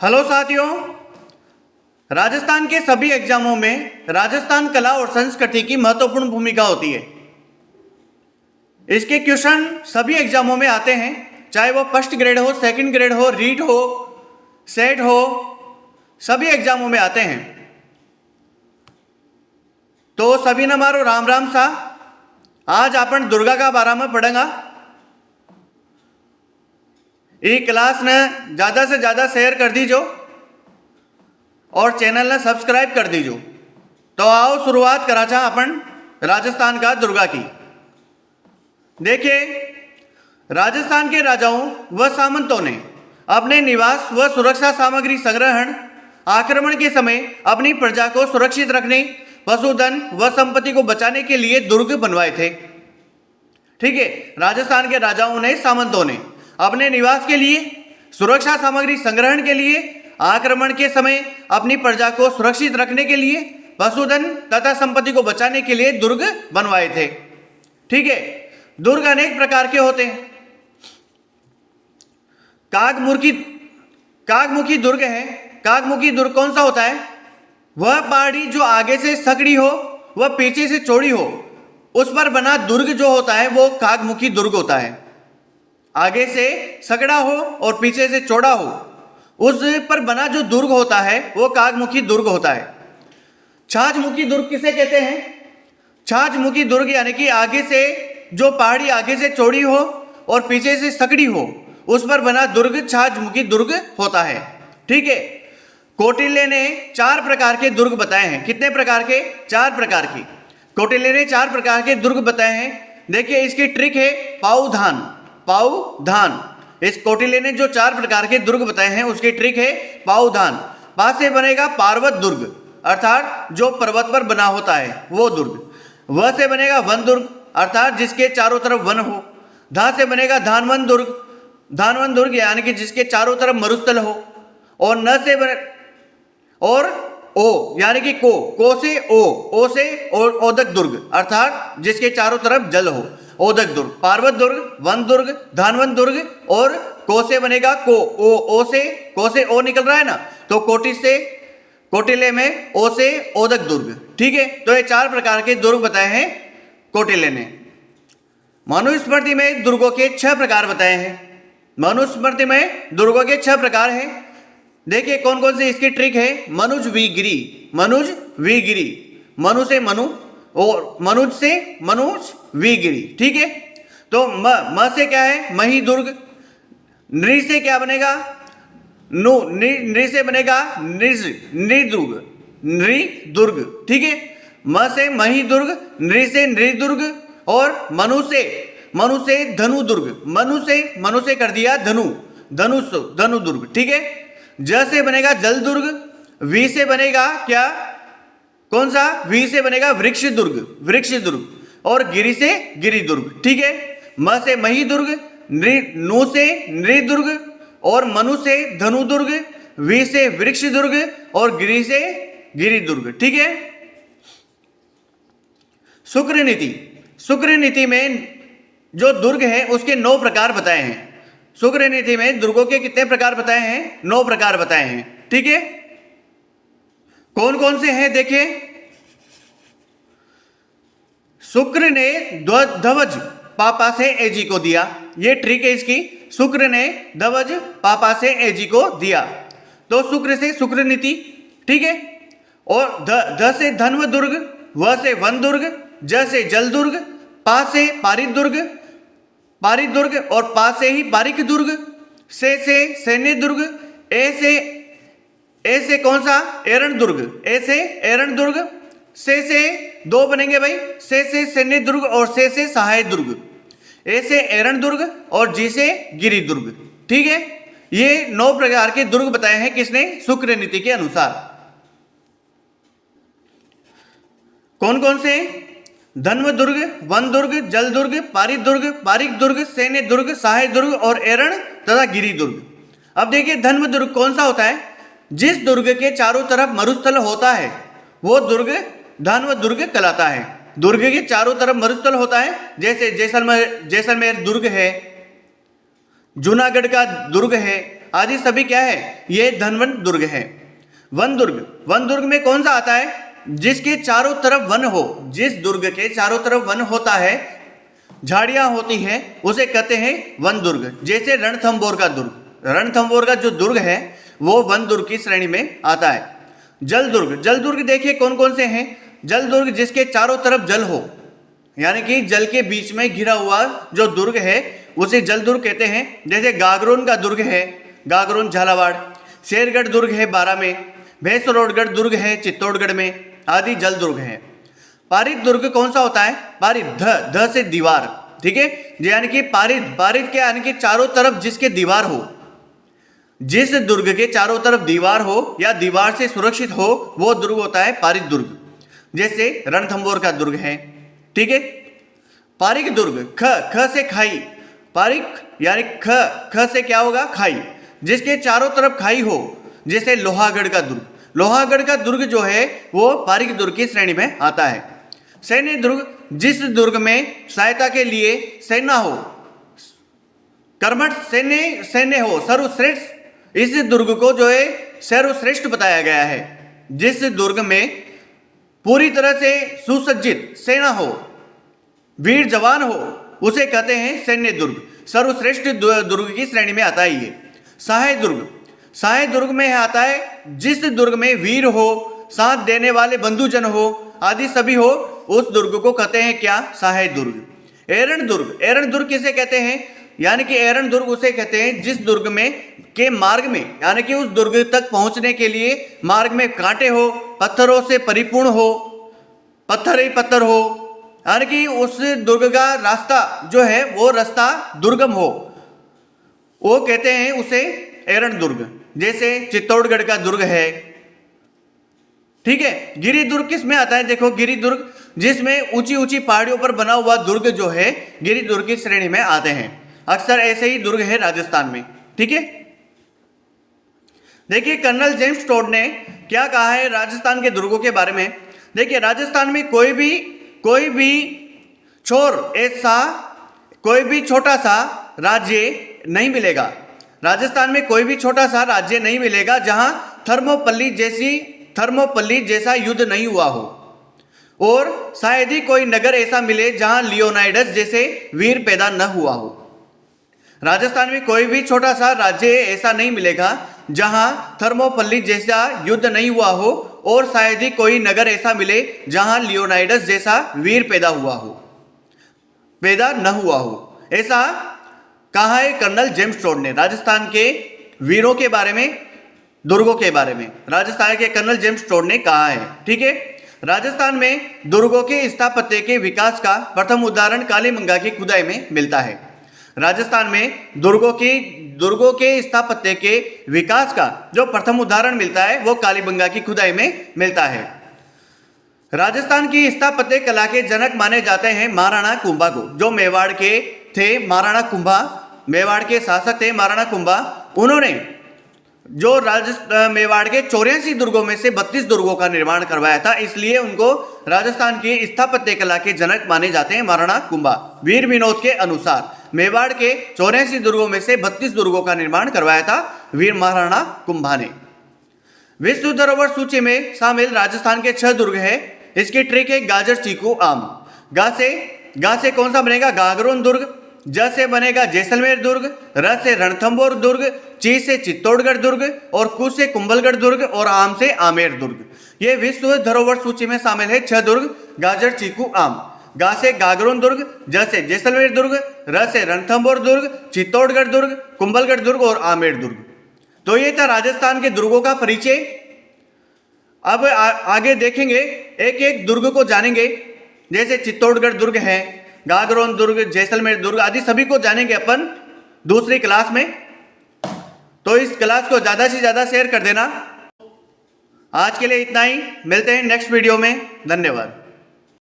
Hello साथियों, राजस्थान के सभी एग्जामों में राजस्थान कला और संस्कृति की महत्वपूर्ण भूमिका होती है। इसके क्वेश्चन सभी एग्जामों में आते हैं, चाहे वो फर्स्ट ग्रेड हो, सेकंड ग्रेड हो, रीट हो, सेट हो, सभी एग्जामों में आते हैं। तो सभी ने मारो राम राम सा। आज अपन दुर्गा का बारे में पढ़ेंगे। ये क्लास ने ज़्यादा से ज़्यादा शेयर कर दीजो और चैनल ने सब्सक्राइब कर दीजो। तो आओ शुरुआत करा चाह अपन राजस्थान का दुर्गा की। देखिए, राजस्थान के राजाओं व सामंतों ने अपने निवास व सुरक्षा सामग्री संग्रहण, आक्रमण के समय अपनी प्रजा को सुरक्षित रखने, पशुधन व संपत्ति को बचाने के लिए दुर्ग बनवाए थे। ठीक है, राजस्थान के राजाओं ने, सामंतों ने अपने निवास के लिए, सुरक्षा सामग्री संग्रहण के लिए, आक्रमण के समय अपनी प्रजा को सुरक्षित रखने के लिए, पशुधन तथा संपत्ति को बचाने के लिए दुर्ग बनवाए थे। ठीक है, दुर्ग अनेक प्रकार के होते हैं। कागमुखी दुर्ग है। कागमुखी दुर्ग कौन सा होता है? वह पहाड़ी जो आगे से सकड़ी हो, वह पीछे से चौड़ी हो, उस पर बना दुर्ग जो होता है वो कागमुखी दुर्ग होता है। आगे से सकड़ा हो और पीछे से चौड़ा हो, उस पर बना जो दुर्ग होता है वो कागमुखी दुर्ग होता है। छाछमुखी दुर्ग किसे कहते हैं? छाछमुखी दुर्ग यानी कि आगे से जो पहाड़ी आगे से चौड़ी हो और पीछे से सकड़ी हो, उस पर बना दुर्ग छाछमुखी दुर्ग होता है। ठीक है, कौटिल्य ने 4 प्रकार के दुर्ग बताए हैं। कितने प्रकार के? 4 प्रकार की। कौटिल्य ने 4 प्रकार के दुर्ग बताए हैं। देखिए, इसकी ट्रिक है पावधान। पावधान, इस कौटिल्य ने जो 4 प्रकार के दुर्ग बताए हैं उसकी ट्रिक है पावधान। पा से बनेगा पार्वत दुर्ग, अर्थात जो पर्वत पर बना होता है वो दुर्ग। व से बनेगा वन दुर्ग, अर्थात जिसके चारों तरफ वन हो। धा से बनेगा धानवन दुर्ग। धानवन दुर्ग यानी कि जिसके चारों तरफ मरुस्थल हो। और न से और ओ यानी कि को से ओ से और ओदक दुर्ग, अर्थात जिसके चारों तरफ जल हो, ओदक दुर्ग। पार्वत दुर्ग, वन दुर्ग, धानवन दुर्ग, और को से बनेगा ओ से, को से ओ निकल रहा है ना, तो कौटिल्य में ओ से ओदक दुर्ग। ठीक है, तो ये 4 प्रकार के दुर्ग बताए हैं कौटिल्य ने। मनुस्मृति में दुर्गों के 6 प्रकार बताए हैं। मनुस्मृति में दुर्गों के 6 प्रकार हैं। देखिए कौन कौन सी इसकी ट्रिक है। मनुज विगिरी, मनुज विगिरी, मनु से मनु और मनुज से मनुज विगिरी। ठीक है, तो म से क्या है? मही दुर्ग। नृ से क्या बनेगा? नृ से बनेगा नृदुर्ग, नृदुर्ग। ठीक है, म से मही दुर्ग, नृ से नृदुर्ग, और मनु से धनु दुर्ग। मनु से कर दिया धनु, धनु दुर्ग। ठीक है, ज से बनेगा जल दुर्ग। वी से बनेगा क्या? कौन सा? वी से बनेगा वृक्ष दुर्ग, वृक्ष दुर्ग, और गिरि से गिरि दुर्ग। ठीक है, म से मही दुर्ग, नु से नृदुर्ग, और मनु से धनु दुर्ग, वी से वृक्ष दुर्ग, और गिरि से गिरि दुर्ग। ठीक है, शुक्र नीति। शुक्र नीति में जो दुर्ग है उसके 9 प्रकार बताए हैं। शुक्र नीति में दुर्गों के कितने प्रकार बताए हैं? 9 प्रकार बताए हैं। ठीक है, कौन कौन से हैं देखिए। शुक्र ने ध्वज पापा से एजी को दिया। ये ट्रिक है इसकी। शुक्र ने ध्वज पापा से एजी को दिया, तो शुक्र से शुक्र नीति। ठीक है, और ध से धन्व दुर्ग, व से वन दुर्ग, ज से जल दुर्ग, पा से पारित दुर्ग, और पा से ही बारिक दुर्ग, से सैन्य दुर्ग, ए से कौन सा? एरण दुर्ग, ए से एरण दुर्ग, से 2 बनेंगे भाई, से सैन्य दुर्ग, और से सहायक दुर्ग। ए से एरण दुर्ग और जी से गिरि दुर्ग। ठीक है, ये 9 प्रकार के दुर्ग बताए हैं किसने? शुक्र नीति के अनुसार। कौन कौन से? धन्व दुर्ग, वन दुर्ग, जल दुर्ग, पारित दुर्ग, बारिक दुर्ग, सैन्य दुर्ग, सहायक दुर्ग, और एरण तथा गिरि दुर्ग। अब देखिए, धन्व दुर्ग कौन सा होता है? जिस दुर्ग के चारों तरफ मरुस्थल होता है वो दुर्ग धन्व दुर्ग कहलाता है। दुर्ग के चारों तरफ मरुस्थल होता है, जैसे जैसलमेर दुर्ग है, जूनागढ़ का दुर्ग है, आदि सभी क्या है, ये धनवन दुर्ग है। वन दुर्ग, वन दुर्ग में कौन सा आता है, जिसके चारों तरफ वन हो, जिस दुर्ग के चारों तरफ वन होता है, झाड़ियां होती हैं, उसे कहते हैं वन दुर्ग। जैसे रणथंभौर का दुर्ग, रणथंभौर का जो दुर्ग है वो वन दुर्ग की श्रेणी में आता है। जल दुर्ग, जल दुर्ग देखिए कौन कौन से हैं। जल दुर्ग जिसके चारों तरफ जल हो, यानी कि जल के बीच में घिरा हुआ जो दुर्ग है उसे जल दुर्ग कहते हैं। जैसे गागरोन का दुर्ग है, गागरोन झालावाड़। शेरगढ़ दुर्ग है बारां में, भैंसरोडगढ़ दुर्ग है चित्तौड़गढ़ में, आदि जल दुर्ग है। पारित दुर्ग कौन सा होता है, पारित, ध से दीवार, ठीक है, यानी कि पारित, पारित के यानी कि चारों तरफ जिसके दीवार हो, जिस दुर्ग के चारों तरफ दीवार हो या दीवार से सुरक्षित हो वो दुर्ग होता है पारित दुर्ग। जैसे रणथंभौर का दुर्ग है, ठीक है। पारिक दुर्ग, ख से खाई, पारिक यानी ख से क्या होगा, खाई, जिसके चारों तरफ खाई हो। जैसे लोहागढ़ का दुर्ग, लोहागढ़ का दुर्ग जो है वो पारिक दुर्ग की श्रेणी में आता है। सैन्य दुर्ग, जिस दुर्ग में सहायता के लिए सेना हो, कर्मठ सैन्य हो, सर्वश्रेष्ठ, इस दुर्ग को जो है सर्वश्रेष्ठ बताया गया है। जिस दुर्ग में पूरी तरह से सुसज्जित सेना हो, वीर जवान हो, उसे कहते हैं सैन्य दुर्ग। सर्वश्रेष्ठ दुर्ग की श्रेणी में आता है ये। सहाय दुर्ग, सहाय दुर्ग में आता है जिस दुर्ग में वीर हो, साथ देने वाले बंधुजन हो, आदि सभी हो, उस दुर्ग को कहते हैं क्या, सहाय दुर्ग। एरण दुर्ग, एरण दुर्ग किसे कहते हैं, यानी कि एरण दुर्ग उसे कहते हैं जिस दुर्ग में के मार्ग में, यानी कि उस दुर्ग तक पहुंचने के लिए मार्ग में कांटे हो, पत्थरों से परिपूर्ण हो, पत्थर ही पत्थर हो, यानी कि उस दुर्ग का रास्ता जो है वो रास्ता दुर्गम हो, वो कहते हैं उसे एरण दुर्ग। जैसे चित्तौड़गढ़ का दुर्ग है, ठीक है। गिरि दुर्ग किस में आता है, देखो गिरि दुर्ग जिसमें ऊंची ऊंची पहाड़ियों पर बना हुआ दुर्ग जो है गिरि दुर्ग की श्रेणी में आते हैं। अक्सर ऐसे ही दुर्ग है राजस्थान में, ठीक है। देखिए कर्नल जेम्स टोड ने क्या कहा है राजस्थान के दुर्गों के बारे में। देखिए राजस्थान में कोई भी छोटा सा राज्य नहीं मिलेगा। राजस्थान में कोई भी छोटा सा राज्य नहीं मिलेगा जहां थर्मोपल्ली जैसा युद्ध नहीं हुआ हो, और शायद ही कोई नगर ऐसा मिले जहां लियोनाइडस जैसे वीर पैदा न हुआ हो। राजस्थान में कोई भी छोटा सा राज्य ऐसा नहीं मिलेगा जहां थर्मोपल्ली जैसा युद्ध नहीं हुआ हो, और शायद ही कोई नगर ऐसा मिले जहां लियोनाइडस जैसा वीर पैदा न हुआ हो। ऐसा कहा है कर्नल जेम्स टोड ने राजस्थान के वीरों के बारे में, दुर्गों के बारे में। राजस्थान के कर्नल जेम्स टोड ने कहा है, ठीक है। राजस्थान में दुर्गों के स्थापत्य के विकास का प्रथम उदाहरण कालीबंगा की खुदाई में मिलता है। राजस्थान में दुर्गों के स्थापत्य के विकास का जो प्रथम उदाहरण मिलता है वो कालीबंगा की खुदाई में मिलता है। राजस्थान की स्थापत्य कला के जनक माने जाते हैं महाराणा कुंभा को, जो मेवाड़ के थे। महाराणा कुंभा मेवाड़ के शासक थे महाराणा कुंभा। उन्होंने जो मेवाड़ के 84 दुर्गों में से 32 दुर्गों का निर्माण करवाया था, इसलिए उनको राजस्थान की स्थापत्य कला के जनक माने जाते हैं महाराणा कुंभा। वीर विनोद के अनुसार मेवाड़ के 84 दुर्गों में से 32 दुर्गों का निर्माण करवाया था वीर महाराणा कुंभा ने। विश्व धरोहर सूची में शामिल राजस्थान के 6 दुर्ग है। इसकी ट्रिक है गाजर, चीकू, आम। गा से कौन सा बनेगा, गागरोन दुर्ग। ज से बनेगा जैसलमेर दुर्ग। र से रणथंभौर दुर्ग। ची से चित्तौड़गढ़ दुर्ग, और कु से कुंभलगढ़ दुर्ग, और आम से आमेर दुर्ग। ये विश्व धरोहर सूची में शामिल है 6 दुर्ग, गाजर, चीकू, आम। गा से गागरोन दुर्ग, ज से जैसलमेर दुर्ग, र से रणथंभौर दुर्ग, चित्तौड़गढ़ दुर्ग, कुंभलगढ़ दुर्ग और आमेर दुर्ग। तो ये था राजस्थान के दुर्गों का परिचय। अब आगे देखेंगे, एक एक दुर्ग को जानेंगे। जैसे चित्तौड़गढ़ दुर्ग है, गागरोन दुर्ग, जैसलमेर दुर्ग आदि सभी को जानेंगे अपन दूसरी क्लास में। तो इस क्लास को ज़्यादा से ज़्यादा शेयर कर देना। आज के लिए इतना ही, मिलते हैं नेक्स्ट वीडियो में। धन्यवाद।